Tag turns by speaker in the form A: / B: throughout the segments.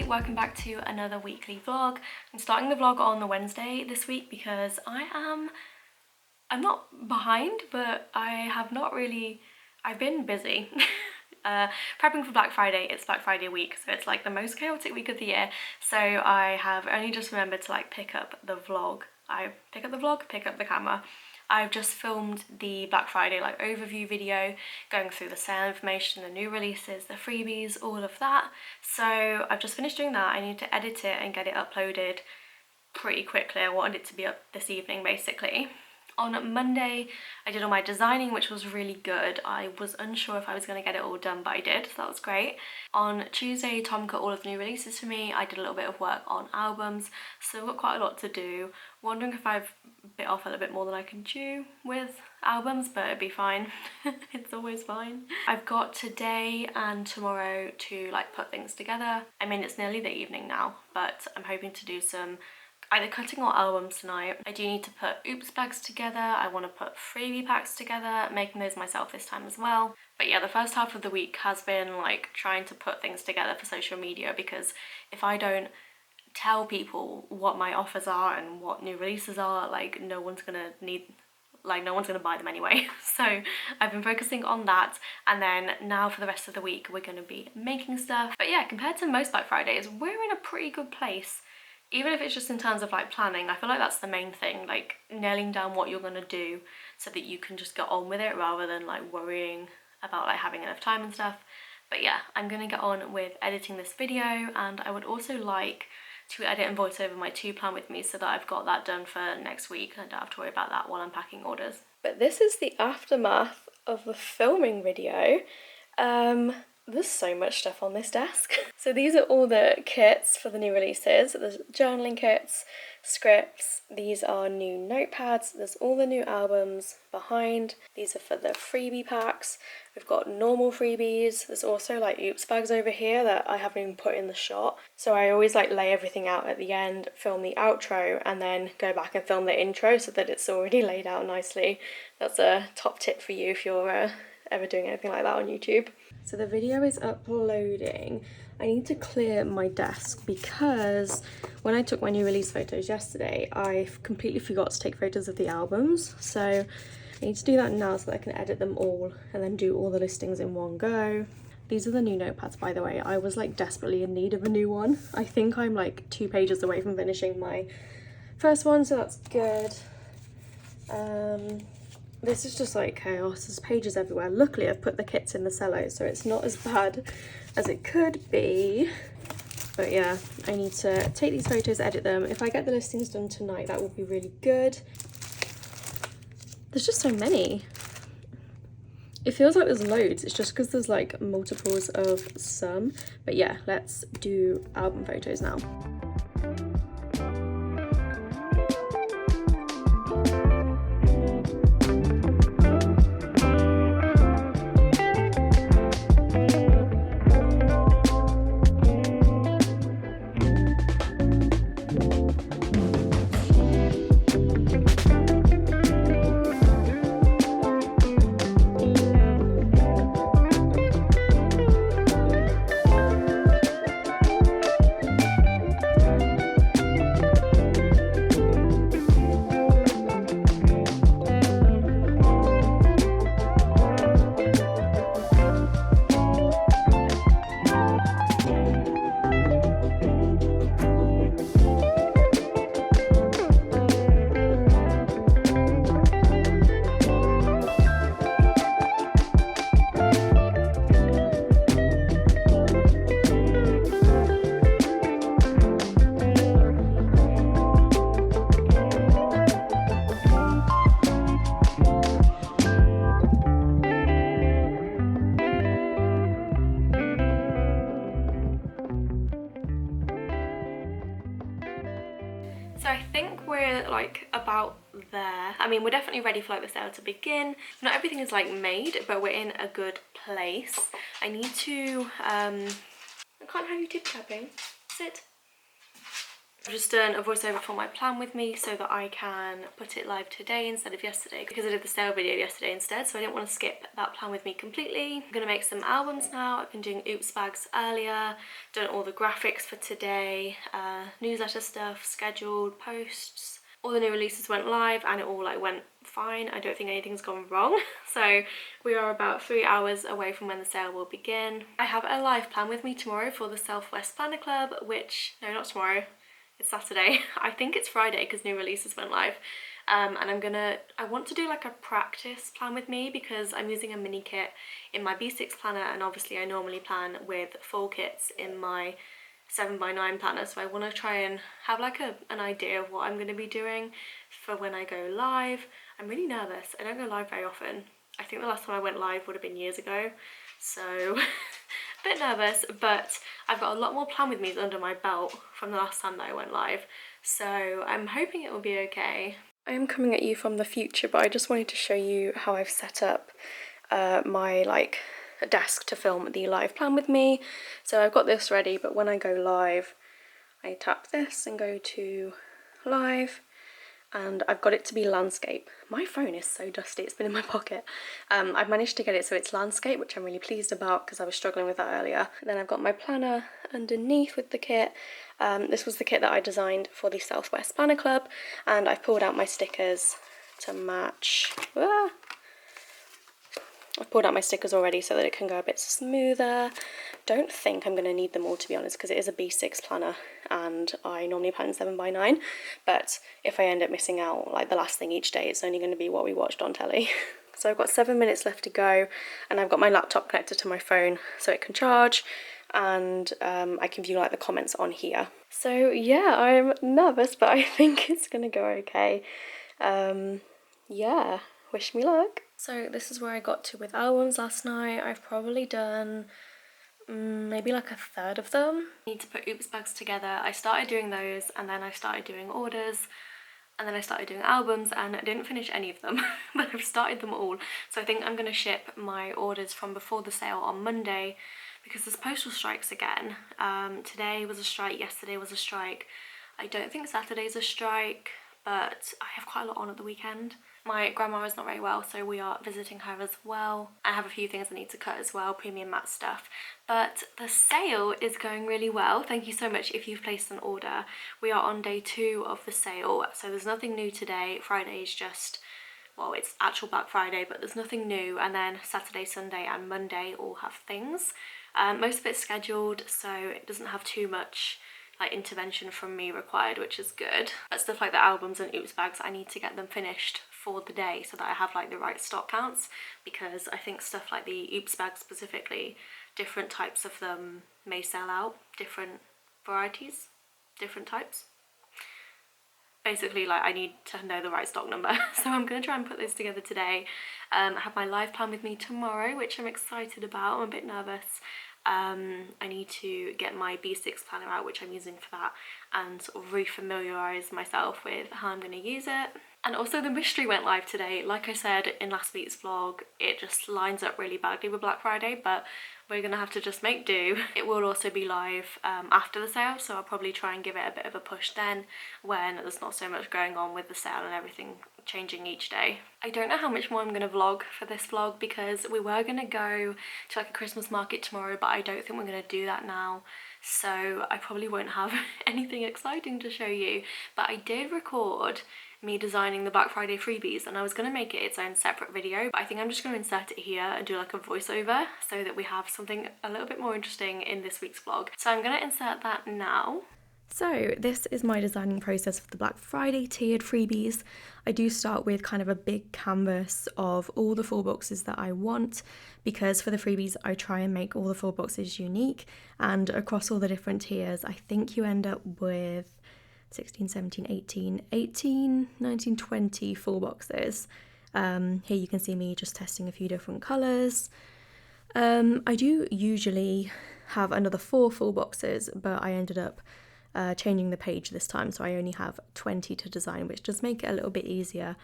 A: Welcome back to another weekly vlog. I'm starting the vlog on the Wednesday this week because I'm not behind, but I've been busy. Prepping for Black Friday. It's Black Friday week, so it's like the most chaotic week of the year, so I have only just remembered to like pick up the camera. I've just filmed the Black Friday like overview video, going through the sale information, the new releases, the freebies, all of that. So I've just finished doing that. I need to edit it and get it uploaded pretty quickly. I wanted it to be up this evening basically. On Monday, I did all my designing, which was really good. I was unsure if I was going to get it all done, but I did, so that was great. On Tuesday, Tom cut all of the new releases for me. I did a little bit of work on albums, so I've got quite a lot to do. Wondering if I've bit off a little bit more than I can chew with albums, but it'd be fine. It's always fine. I've got today and tomorrow to like put things together. I mean, it's nearly the evening now, but I'm hoping to do some either cutting or albums tonight. I do need to put oops bags together. I want to put freebie packs together, making those myself this time as well. But yeah, the first half of the week has been like trying to put things together for social media, because if I don't tell people what my offers are and what new releases are, like no one's gonna buy them anyway. So I've been focusing on that, and then now for the rest of the week we're gonna be making stuff. But yeah, compared to most Black Fridays, we're in a pretty good place. Even if it's just in terms of like planning, I feel like that's the main thing, like nailing down what you're gonna do so that you can just get on with it rather than like worrying about like having enough time and stuff. But yeah, I'm gonna get on with editing this video, and I would also like to edit and voice over my 2 plan with me so that I've got that done for next week and I don't have to worry about that while I'm packing orders. But this is the aftermath of the filming video. There's so much stuff on this desk. So these are all the kits for the new releases. There's journaling kits, scripts, these are new notepads, there's all the new albums behind. These are for the freebie packs. We've got normal freebies. There's also like oops bags over here that I haven't even put in the shot. So I always like lay everything out at the end, film the outro, and then go back and film the intro so that it's already laid out nicely. That's a top tip for you if you're ever doing anything like that on YouTube. So the video is uploading. I need to clear my desk because when I took my new release photos yesterday, I completely forgot to take photos of the albums. So I need to do that now so that I can edit them all and then do all the listings in one go. These are the new notepads, by the way. I was like desperately in need of a new one. I think I'm like 2 pages away from finishing my first one, so that's good. This is just like chaos. There's pages everywhere. Luckily I've put the kits in the cello, so it's not as bad as it could be. But yeah, I need to take these photos, edit them. If I get the listings done tonight, that would be really good. There's just so many. It feels like there's loads. It's just because there's like multiples of some. But yeah, let's do album photos now. So I think we're like about there. I mean, we're definitely ready for like the sale to begin. Not everything is like made, but we're in a good place. I need to, I can't have you tip-tapping. Sit. I've just done a voiceover for my plan with me so that I can put it live today instead of yesterday, because I did the sale video yesterday instead, so I didn't want to skip that plan with me completely. I'm going to make some albums now. I've been doing oops bags earlier, done all the graphics for today, newsletter stuff, scheduled posts. All the new releases went live and it all like went fine. I don't think anything's gone wrong. So we are about 3 hours away from when the sale will begin. I have a live plan with me tomorrow for the Southwest Planner Club, which, no, not tomorrow. It's Saturday. I think it's Friday because new releases went live. And I want to do like a practice plan with me because I'm using a mini kit in my B6 planner, and obviously I normally plan with full kits in my 7x9 planner, so I want to try and have like an idea of what I'm going to be doing for when I go live. I'm really nervous. I don't go live very often. I think the last time I went live would have been years ago, so a bit nervous, but I've got a lot more plan with me under my belt from the last time that I went live, so I'm hoping it will be okay. I am coming at you from the future, but I just wanted to show you how I've set up my like desk to film the live plan with me. So I've got this ready, but when I go live, I tap this and go to live, and I've got it to be landscape. My phone is so dusty, it's been in my pocket. I've managed to get it so it's landscape, which I'm really pleased about because I was struggling with that earlier. And then I've got my planner underneath with the kit. This was the kit that I designed for the Southwest Planner Club, and I've pulled out my stickers to match. I've pulled out my stickers already so that it can go a bit smoother. Don't think I'm going to need them all, to be honest, because it is a B6 planner and I normally plan 7x9, but if I end up missing out like the last thing each day, it's only going to be what we watched on telly. So I've got 7 minutes left to go, and I've got my laptop connected to my phone so it can charge, and I can view like the comments on here. So yeah, I'm nervous, but I think it's going to go okay. Yeah, wish me luck. So this is where I got to with albums last night. I've probably done maybe like a third of them. I need to put oops bags together. I started doing those, and then I started doing orders, and then I started doing albums, and I didn't finish any of them, but I've started them all. So I think I'm going to ship my orders from before the sale on Monday, because there's postal strikes again. Today was a strike, yesterday was a strike. I don't think Saturday's a strike, but I have quite a lot on at the weekend. My grandma is not very well, so we are visiting her as well. I have a few things I need to cut as well, premium matte stuff. But the sale is going really well. Thank you so much if you've placed an order. We are on day 2 of the sale, so there's nothing new today. Friday is just, well, it's actual Black Friday, but there's nothing new. And then Saturday, Sunday and Monday all have things. Most of it's scheduled, so it doesn't have too much like intervention from me required, which is good. But stuff like the albums and oops bags, I need to get them finished for the day so that I have like the right stock counts, because I think stuff like the oops bags specifically, different types of them may sell out, different varieties, different types. Basically, like, I need to know the right stock number. So I'm going to try and put this together today. I have my live plan with me tomorrow, which I'm excited about. I'm a bit nervous. I need to get my B6 planner out, which I'm using for that, and sort of re-familiarise myself with how I'm going to use it. And also the mystery went live today. Like I said in last week's vlog, it just lines up really badly with Black Friday, but we're going to have to just make do. It will also be live after the sale, so I'll probably try and give it a bit of a push then, when there's not so much going on with the sale and everything changing each day. I don't know how much more I'm going to vlog for this vlog, because we were going to go to like a Christmas market tomorrow, but I don't think we're going to do that now, so I probably won't have anything exciting to show you. But I did record me designing the Black Friday freebies, and I was going to make it its own separate video, but I think I'm just going to insert it here and do like a voiceover so that we have something a little bit more interesting in this week's vlog. So I'm going to insert that now. So this is my designing process for the Black Friday tiered freebies. I do start with kind of a big canvas of all the full boxes that I want, because for the freebies I try and make all the full boxes unique, and across all the different tiers I think you end up with 16, 17, 18, 19, 20 full boxes. Here you can see me just testing a few different colours. I do usually have another 4 full boxes, but I ended up changing the page this time, so I only have 20 to design, which does make it a little bit easier.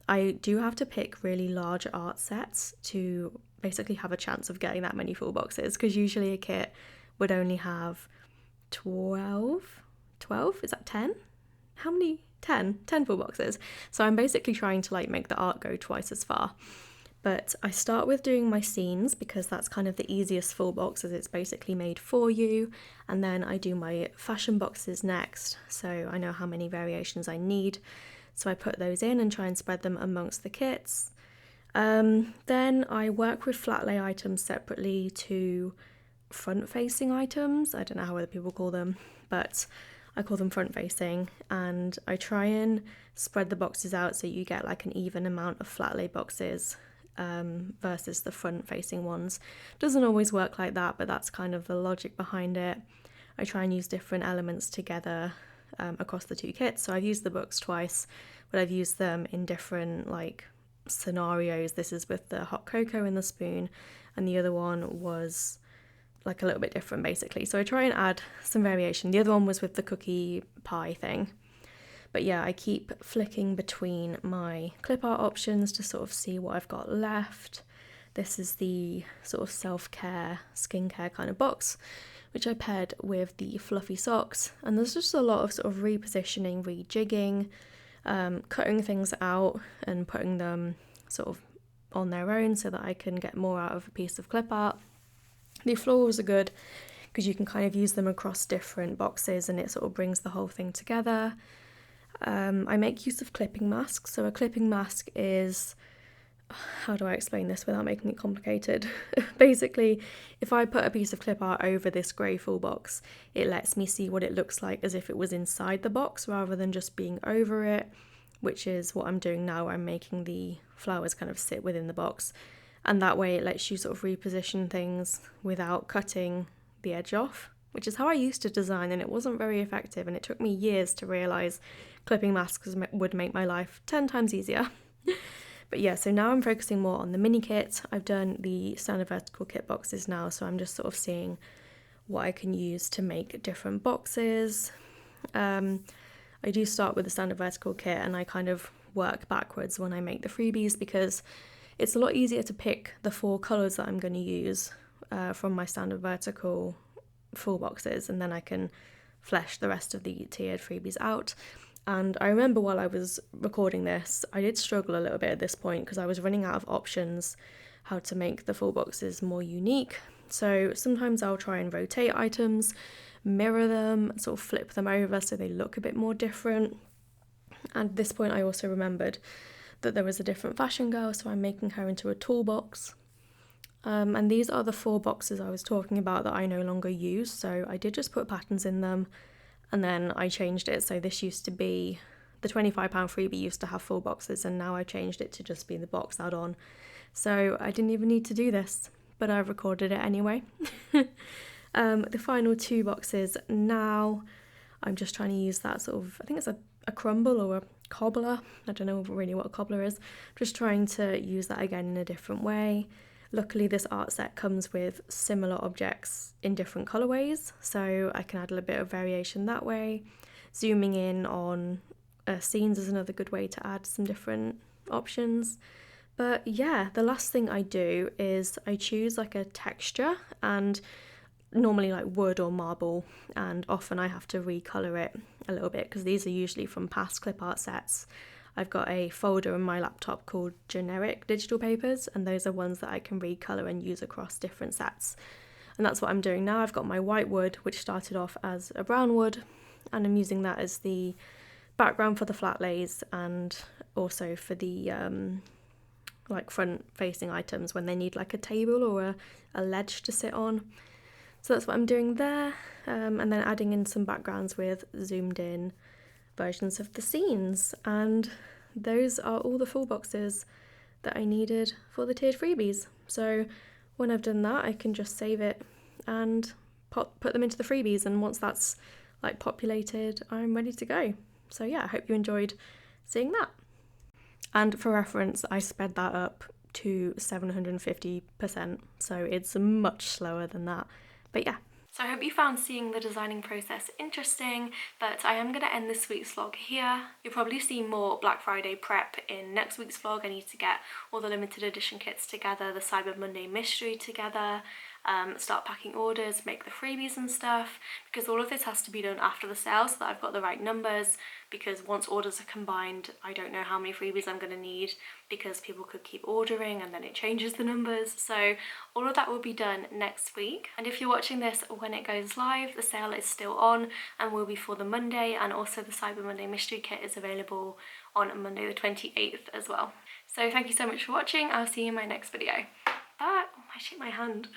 A: I do have to pick really large art sets to basically have a chance of getting that many full boxes, because usually a kit would only have 12? Is that 10? How many? 10 full boxes. So I'm basically trying to like make the art go twice as far. But I start with doing my scenes because that's kind of the easiest full box, as it's basically made for you. And then I do my fashion boxes next, so I know how many variations I need. So I put those in and try and spread them amongst the kits. Then I work with flat lay items separately to front facing items. I don't know how other people call them, but I call them front facing, and I try and spread the boxes out so you get like an even amount of flat lay boxes versus the front facing ones. Doesn't always work like that, but that's kind of the logic behind it. I try and use different elements together across the two kits. So I've used the books twice, but I've used them in different like scenarios. This is with the hot cocoa in the spoon, and the other one was like a little bit different basically. So I try and add some variation. The other one was with the cookie pie thing. But yeah, I keep flicking between my clip art options to sort of see what I've got left. This is the sort of self-care, skincare kind of box, which I paired with the fluffy socks. And there's just a lot of sort of repositioning, rejigging, cutting things out and putting them sort of on their own so that I can get more out of a piece of clip art. The florals are good because you can kind of use them across different boxes and it sort of brings the whole thing together. I make use of clipping masks. So a clipping mask is, how do I explain this without making it complicated? Basically, if I put a piece of clip art over this grey full box, it lets me see what it looks like as if it was inside the box rather than just being over it, which is what I'm doing now. I'm making the flowers kind of sit within the box, and that way it lets you sort of reposition things without cutting the edge off, which is how I used to design, and it wasn't very effective, and it took me years to realise clipping masks would make my life 10 times easier. But yeah, so now I'm focusing more on the mini kit. I've done the standard vertical kit boxes now, so I'm just sort of seeing what I can use to make different boxes. I do start with the standard vertical kit and I kind of work backwards when I make the freebies, because it's a lot easier to pick the 4 colours that I'm going to use from my standard vertical full boxes, and then I can flesh the rest of the tiered freebies out. And I remember while I was recording this, I did struggle a little bit at this point because I was running out of options how to make the full boxes more unique. So sometimes I'll try and rotate items, mirror them, sort of flip them over so they look a bit more different. And at this point I also remembered that there was a different fashion girl, so I'm making her into a toolbox. And these are the 4 boxes I was talking about that I no longer use, so I did just put patterns in them and then I changed it. So this used to be, the £25 freebie used to have 4 boxes, and now I changed it to just be the box add-on. So I didn't even need to do this, but I recorded it anyway. The final 2 boxes now, I'm just trying to use that sort of, I think it's a crumble or a cobbler. I don't know really what a cobbler is. Just trying to use that again in a different way. Luckily this art set comes with similar objects in different colourways, so I can add a little bit of variation that way. Zooming in on scenes is another good way to add some different options. But yeah, the last thing I do is I choose like a texture, and normally like wood or marble, and often I have to recolour it a little bit because these are usually from past clip art sets. I've got a folder on my laptop called generic digital papers, and those are ones that I can recolour and use across different sets. And that's what I'm doing now. I've got my white wood, which started off as a brown wood, and I'm using that as the background for the flat lays and also for the like front facing items when they need like a table or a ledge to sit on. So that's what I'm doing there, and then adding in some backgrounds with zoomed in versions of the scenes, and those are all the full boxes that I needed for the tiered freebies. So when I've done that, I can just save it and put them into the freebies, and once that's like populated, I'm ready to go. So yeah, I hope you enjoyed seeing that. And for reference, I sped that up to 750%, so it's much slower than that. But yeah. So I hope you found seeing the designing process interesting, but I am going to end this week's vlog here. You'll probably see more Black Friday prep in next week's vlog. I need to get all the limited edition kits together, the Cyber Monday mystery together, start packing orders, make the freebies and stuff, because all of this has to be done after the sale so that I've got the right numbers, because once orders are combined I don't know how many freebies I'm going to need, because people could keep ordering and then it changes the numbers. So all of that will be done next week, and if you're watching this when it goes live, the sale is still on and will be for the Monday, and also the Cyber Monday mystery kit is available on Monday the 28th as well. So thank you so much for watching. I'll see you in my next video. Bye. Oh, I shit my hand.